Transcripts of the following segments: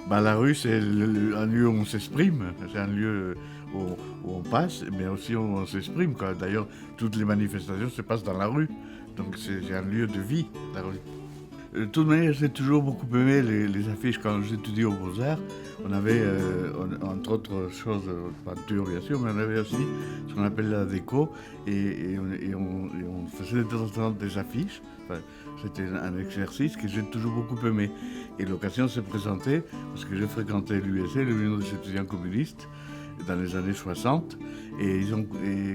Bah, la rue, c'est un lieu où on s'exprime, c'est un lieu où on passe, mais aussi où on s'exprime, quoi. D'ailleurs, toutes les manifestations se passent dans la rue, donc c'est un lieu de vie, la rue. De toute manière, j'ai toujours beaucoup aimé les affiches quand j'étudiais aux Beaux-Arts. On avait, entre autres choses, peinture bien sûr, mais on avait aussi ce qu'on appelle la déco et on faisait de temps en temps des affiches. Enfin, c'était un exercice que j'ai toujours beaucoup aimé. Et l'occasion s'est présentée parce que j'ai fréquenté l'USC, l'Union des étudiants communistes, dans les années 60. Et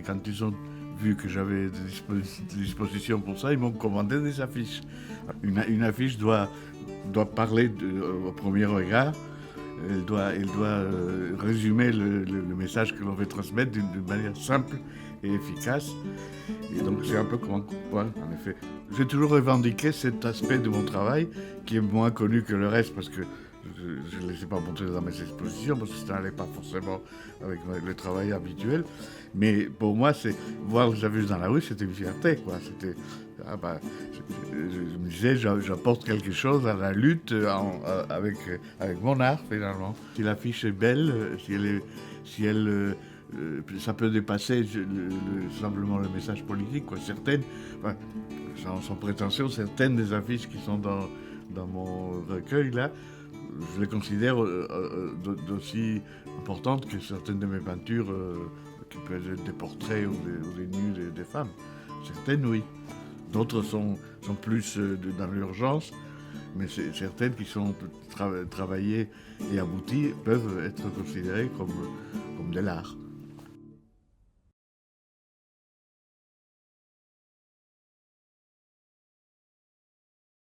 quand ils ont vu que j'avais des dispositions pour ça, ils m'ont commandé des affiches. Une affiche doit parler au premier regard, elle doit résumer le message que l'on veut transmettre d'une manière simple et efficace. Et donc c'est un peu comme un coup de poing, en effet. J'ai toujours revendiqué cet aspect de mon travail qui est moins connu que le reste parce que je ne les ai pas montrés dans mes expositions parce que ça n'allait pas forcément avec le travail habituel. Mais pour moi, c'est voir les affiches dans la rue, c'était une fierté, quoi. C'était je me disais, j'apporte quelque chose à la lutte avec mon art finalement. Si l'affiche est belle, si elle ça peut dépasser simplement le message politique, quoi. Certaines, enfin, sans prétention, certaines des affiches qui sont dans mon recueil là, je les considère d'aussi importantes que certaines de mes peintures qui peuvent être des portraits ou des nus des femmes. Certaines, oui. D'autres sont plus dans l'urgence, mais certaines qui sont travaillées et abouties peuvent être considérées comme de l'art.